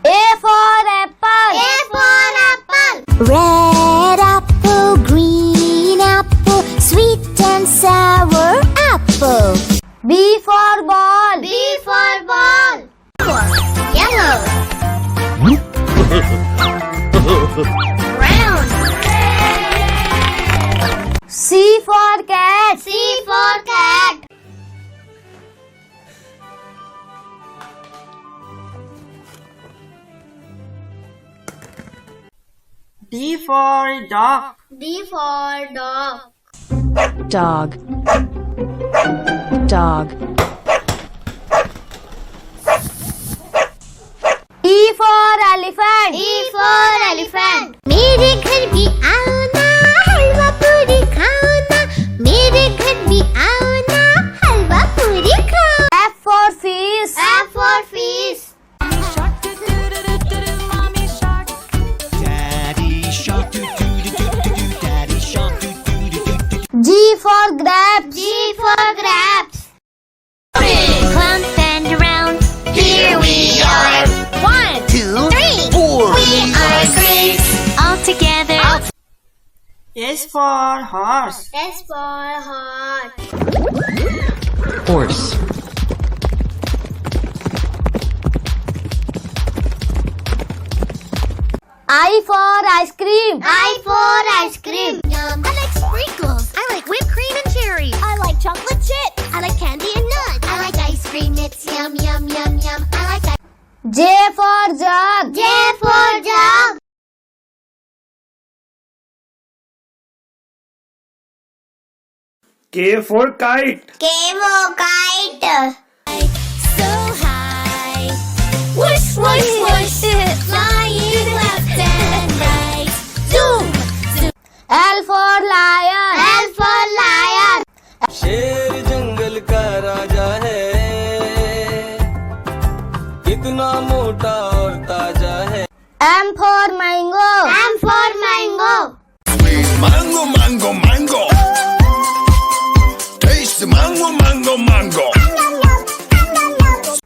A for apple. A for apple. Red apple, green apple, sweet and sour apple. B for ball. B for ball. Yellow. Round. C for cat. C for cat. D for dog. D for dog. Dog. Dog. E for elephant. E for elephant. मेरे घर भी आओ ना हलवा पूरी खाओ ना मेरे घर भी आओ ना हलवा पूरी खाओ. F for fish. F for fish. Mommy shark. Daddy shark, do do do do do do. Daddy shark, do do do do do. G for grapes. G for grapes. Clump and around. Here we are. 1, 2, 3, 4. We are great. all together. S for horse. S for heart. Horse. I for ice cream. I for ice cream. I like sprinkles. I like whipped cream and cherries. I like chocolate chip. I like candy and nuts. I like ice cream. It's yum, yum, yum, yum. I like J for jug. J for jug. K for kite. K for kite. So high. Whoosh, whoosh, whoosh. Flying left and right. Zoom, zoom. L for lion. L for lion. शेर जंगल का राजा है, कितना मोटा और ताजा है. M for mango. M for mango. Mango, mango, mango. Taste the mango, mango, mango.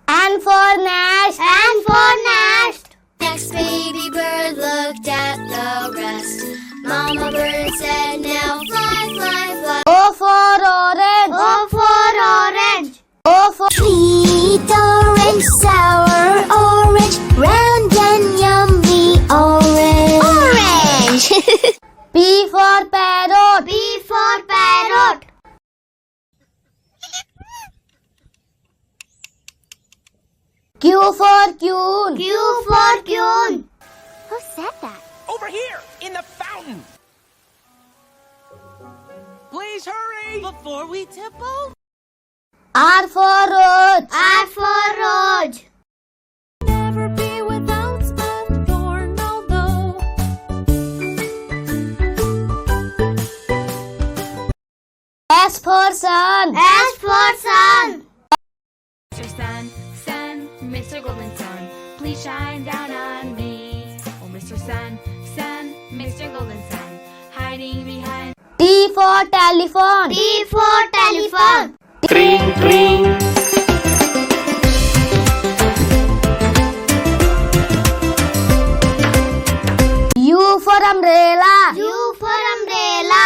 N for nest. N for nest. Next baby bird looked at the rest. Mama bird said, now fly, fly, fly. O for orange. O for orange. O for Sweet orange, sour orange, round and yummy orange. Orange. P for parrot. P for parrot. Q for queen. Q for queen. Who said that? Over here, in the fountain. Please hurry before we tip over. R for rose. R for rose. Never be without a thorn, although. S for sun. S for sun. Mr. Sun, Sun, Mr. Golden Sun, please shine down on me. Oh, Mr. Sun, Sun, Mr. Golden Sun, hiding behind. T for telephone. T for telephone. Tring, tring. U for umbrella. U for umbrella.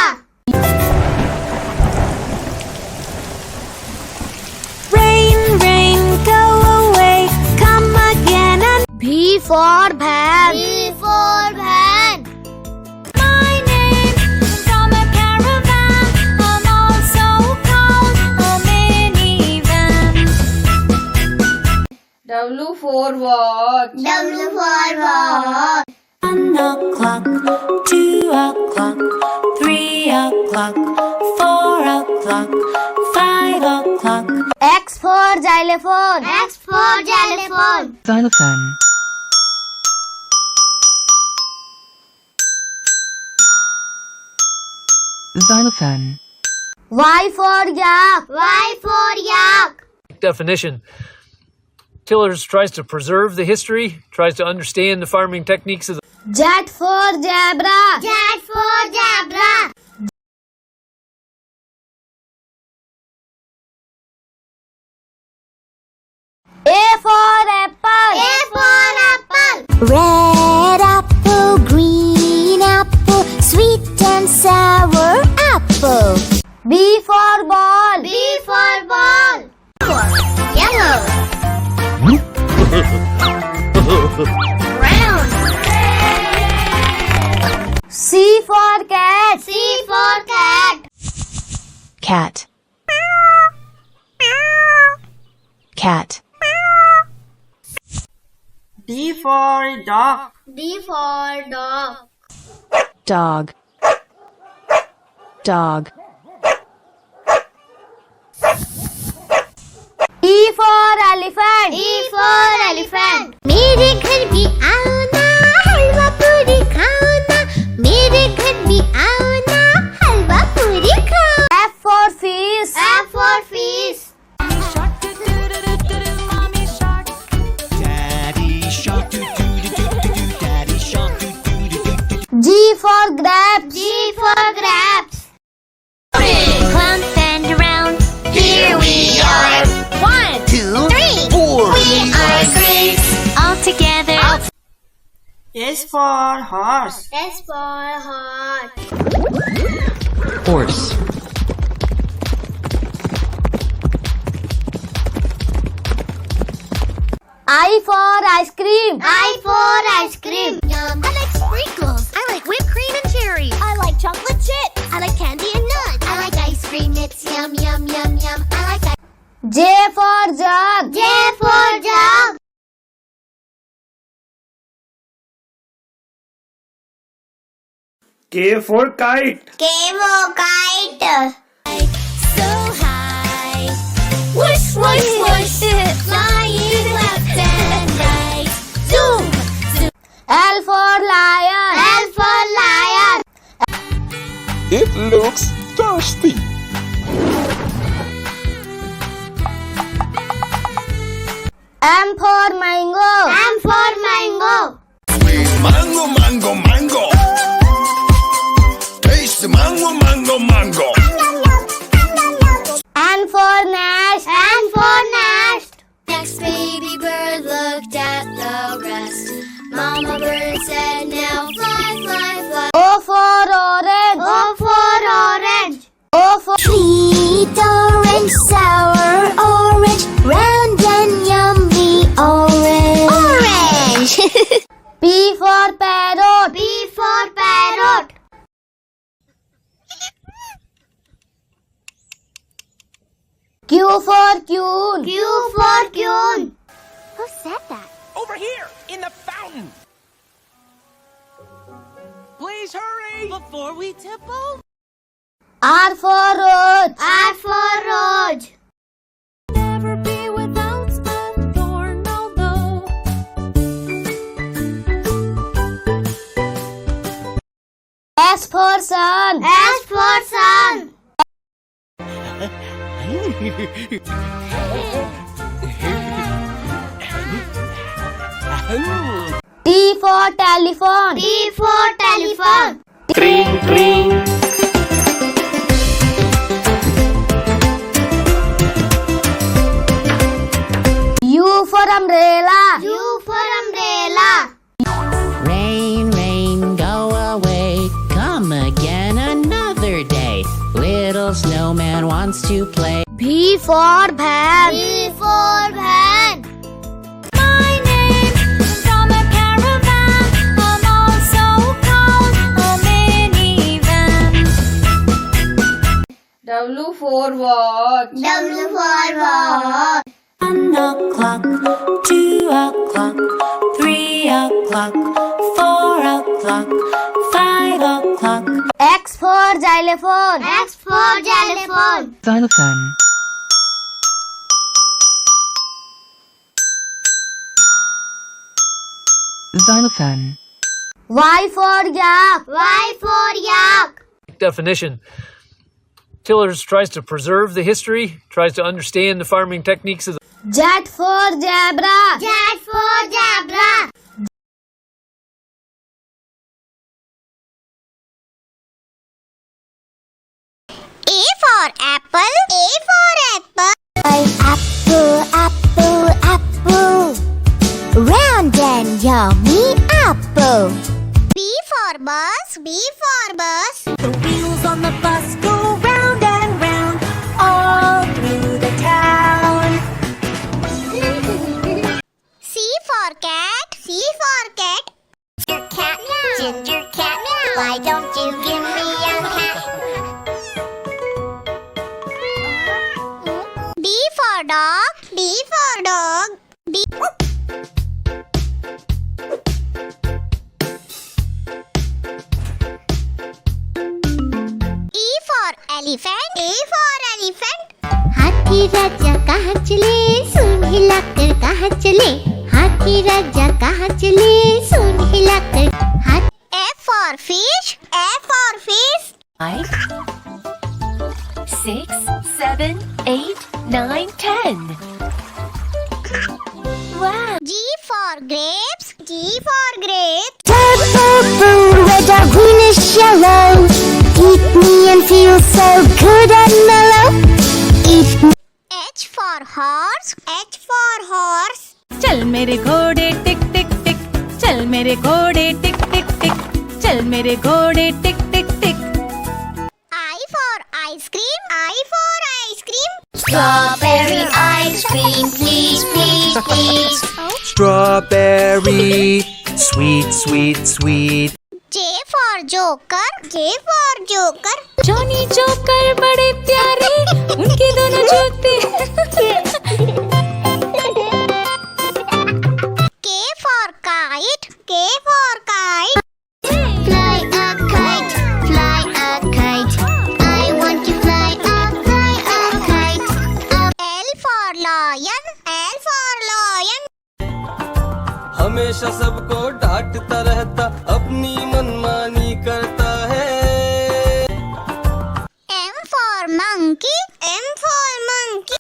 Rain, rain, go away, come again and V for van. V for van. My name from a caravan, I'm also called a minivan. W for watch. W for watch. 1 o'clock, 2 o'clock, 3 o'clock, 4 o'clock, 5 o'clock. X for xylophone. X for xylophone. Xylophone. Xylophone. Y for yak. Y for yak. Definition. Tillers tries to preserve the history, tries to understand the farming techniques of the Z for zebra. Z for zebra. A for apple. A for apple. Red apple, green apple, sweet and sour apple. B for ball. B for ball. Yellow. Brown. C for cat. C for cat. Cat. Cat. D for dog. D for dog. Dog. Dog. E for elephant. E for elephant. मेरे घर भी आओ ना हलवा पूरी खाओ ना मेरे घर भी आओ ना हलवा पूरी खाओ. F for fish. F for fish. Mommy shark. Daddy shark, doo doo doo doo doo doo. Daddy shark, doo doo doo doo doo. G for grapes. G for grapes. Clump and around. Here we are. 1, 2, 3, 4. We are great. all together. S for horse. S for heart. Horse. I for ice cream. I for ice cream. Yum. I like sprinkles. I like whipped cream and cherries. I like chocolate chips. I like candy and nuts. I like ice cream. It's yum, yum, yum, yum. I like J for jug. J for jug. K for kite. K for kite. So so high. Whoosh, whoosh, whoosh, flying left and right. Zoom, zoom. L for lion. L for lion. It looks thirsty. M for mango. M for mango. Mango, mango, mango. Taste the mango, mango, mango. N for nest. N for nest. Next baby bird looked at the rest. Mama bird said, now fly, fly, fly. O for orange. O for orange. O for Sweet orange, sour orange, round and yummy orange. Orange. P for parrot. P for parrot. Q for queen. Q for queen. Who said that? Over here, in the fountain. Please hurry before we tip over. R for rose. R for rose. Never be without a thorn, although. S for sun. S for sun. T for telephone. T for telephone. Ring, ring. U for umbrella. U for umbrella. Rain, rain, go away. Come again another day. Little snowman wants to play. V for van. V for van. My name from a caravan. I'm also called a minivan. W for watch. W for watch. 1 o'clock, 2 o'clock, 3 o'clock, 4 o'clock, 5 o'clock. X for xylophone. X for xylophone. Xylophone. Xylophone. Y for yak. Y for yak. Definition. Tillers tries to preserve the history, tries to understand the farming techniques of the Z for zebra. Z for zebra. A for apple. A for apple. Apple, apple, apple. Round and yummy apple. B for bus. B for bus. The wheels on the bus go round and round all through the town. C for cat. C for cat. Ginger cat, ginger cat, why don't you give me a cat? D for dog. D for dog. D. E for elephant. A for elephant. हाथी राजा कहाँ चले सुन हिलाकर कहाँ चले हाथी राजा कहाँ चले सुन हिलाकर हाथ F for fish. F for fish. 5, 6, 7, 8, 9, 10. Wow. G for grapes. G for grapes. Purple, red or greenish yellow. Eat me and feel so good and mellow. Eat me. H for horse. H for horse. चल मेरे घोड़े टिक टिक टिक, चल मेरे घोड़े टिक टिक टिक, चल मेरे घोड़े टिक टिक टिक. I for ice cream. I for ice cream. Strawberry ice cream, please, please, please. Strawberry, sweet, sweet, sweet. J for joker. J for joker. Johnny joker बड़े प्यारे, उनकी दोनों जूते. K for kite. K for kite. Fly a kite, fly a kite. I want to fly a lion. L for lion. हमेशा सबको डांटता रहता, अपनी मनमानी करता है. M for monkey. M for monkey.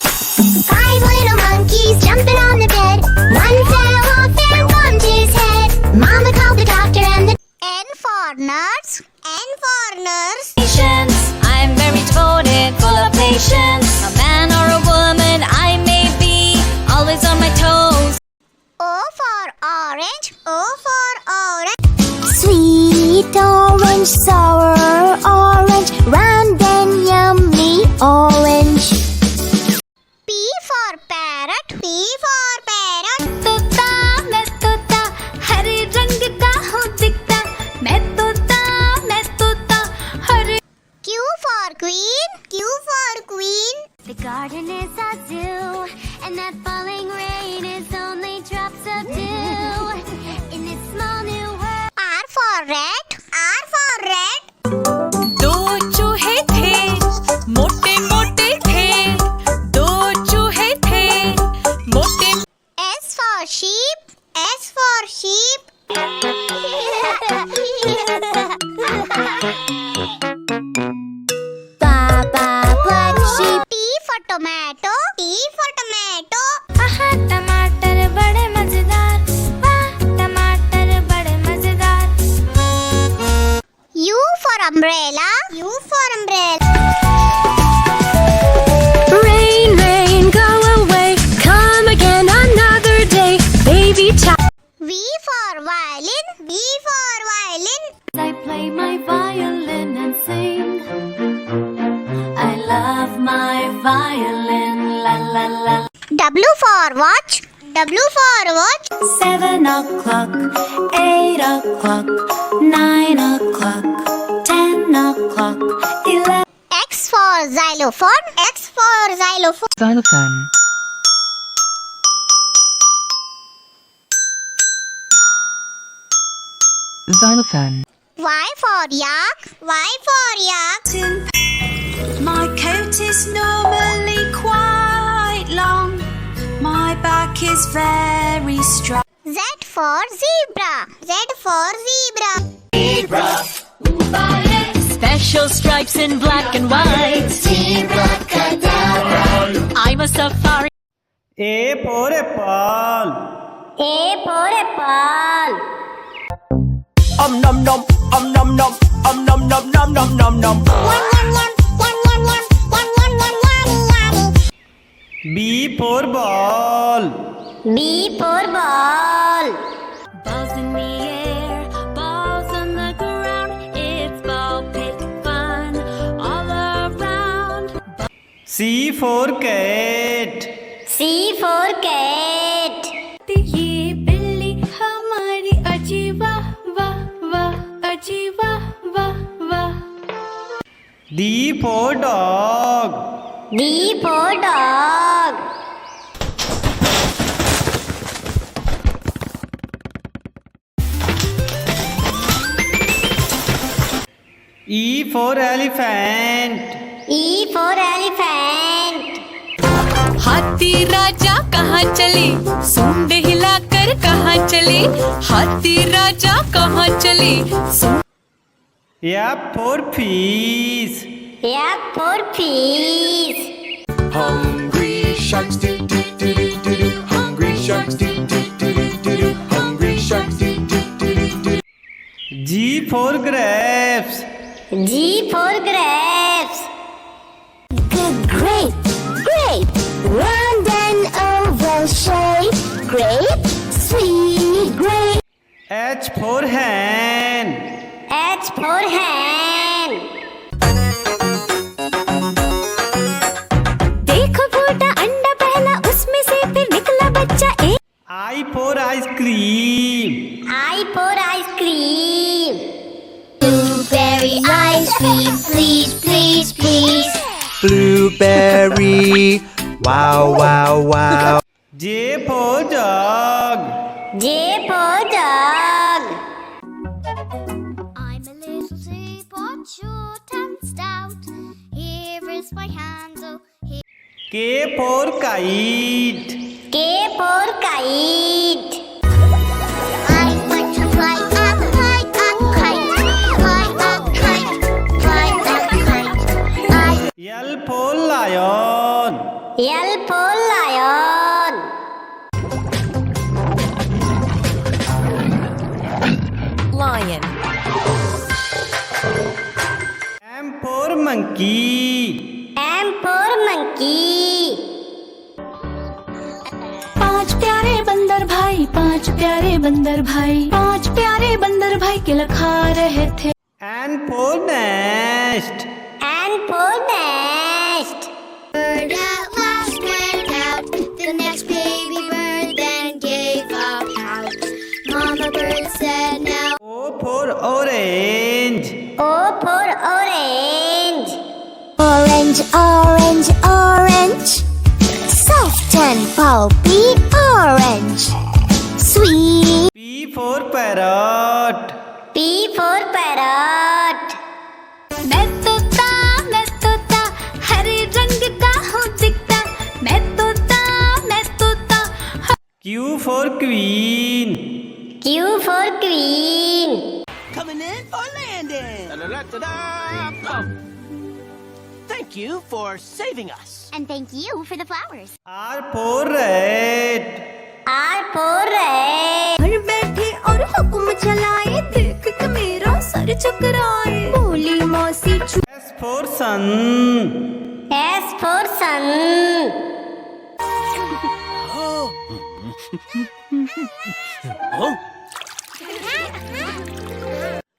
5 little monkeys jumping on the bed. One fell off and bumped his head. Mama called the doctor and the N for nurse. N for nurse. Patience, I'm very devoted, full of patience. A man or a woman I may be, always on my toes. O for orange. O for orange. sweet orange, sour orange, round and yummy orange. P for parrot. P for parrot. तोता मैं तोता हरे रंग का हूँ दिखता, मैं तोता हरे. Q for queen. Q for queen. The garden is a zoo, and that falling rain is only drops of dew in this small new world. R for rat. R for rat. दो चूहे थे, मोटे मोटे थे. दो चूहे थे, मोटे. S for sheep. S for sheep. Baba black sheep. T for tomato. T for tomato. आहा टमाटर बड़े मजेदार, वाह टमाटर बड़े मजेदार. U for umbrella. U for umbrella. Rain, rain, go away. Come again another day. Baby child. V for violin. V for violin. I play my violin and sing. I love my violin, la la la. W for watch. W for watch. 7 o'clock, 8 o'clock, 9 o'clock, 10 o'clock, 11. X for xylophone. X for xylophone. Xylophone. Xylophone. Y for yak. Y for yak. My coat is normally quite long. My back is very strong. Z for zebra. Z for zebra. Special stripes in black and white. I'm a safari. A for apple. A for apple. Nom nom, nom nom, nom nom nom nom nom nom. Yum yum yum. Yum yum yum. Yum yum yum. Yummy yummy. B for ball. B for ball. Balls in the air, balls on the ground. It's ball pit fun all around. C for cat. C for cat. ये बिल्ली हमारी अजी वाह वाह वाह, अजी वाह वाह वाह. D for dog. D for dog. E for elephant. E for elephant. हाथी राजा कहाँ चले, सूंड हिलाकर कहाँ चले. हाथी राजा कहाँ चले, सूंड. F for fish. F for fish. Hungry sharks do do do do do do. Hungry sharks do do do do do do. Hungry sharks do do do do do. G for grapes. G for grapes. Grape, grape, round and oval shape. Grape, sweet grape. H for hen. H for hand. देखो फूटा अंडा पहला, उसमें से फिर निकला बच्चा. एक I for ice cream. I for ice cream. Blueberry ice cream, please, please, please. Blueberry. Wow, wow, wow. J for jug. J for dog. I'm a little teapot, short and stout. Here is my handle. K for kite. K for kite. I want to fly a kite, fly a kite, fly a kite. L for lion. L for lion. Lion. M for monkey. M for monkey. पांच प्यारे बंदर भाई, पांच प्यारे बंदर भाई, पांच प्यारे बंदर भाई केला खा रहे थे. N for nest. N for nest. Bird at last went out. The next baby bird then gave up house. Mama bird said now. O for orange. O for orange. Orange, orange, orange. Soft and pulpy orange. Sweet. P for parrot. P for parrot. मैं तोता हरे रंग का हूँ दिखता. मैं तोता Q for queen. Q for queen. Coming in for landing. Thank you for saving us. And thank you for the flowers. R for red. R for red. घर बैठे और हुक्म चलाए, देख के मेरा सर चकराए. बोली मौसी S for sun. S for sun.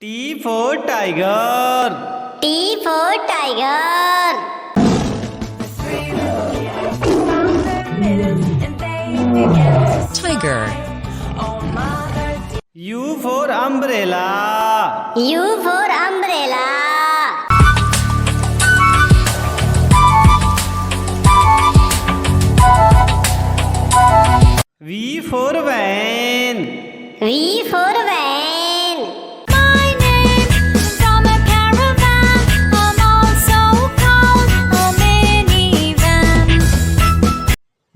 T for tiger. T for tiger. Tiger. U for umbrella. U for umbrella. V for van. V for van. My name from a caravan. I'm also called a minivan.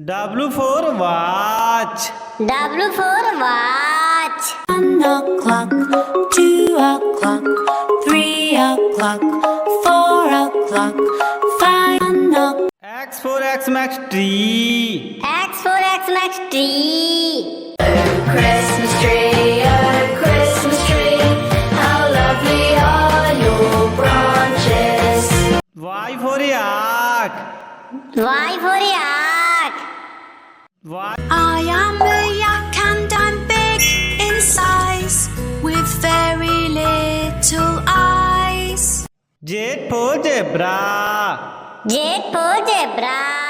W for watch. W for watch. 1 o'clock, 2 o'clock, 3 o'clock, 4 o'clock, 5 o'clock. X for Xmas tree. X for Xmas tree. Christmas tree, a Christmas tree. How lovely are your branches. Y for yak. Y for yak. Y. I am a yak and I'm big in size with very little eyes. Z for zebra. Z for zebra.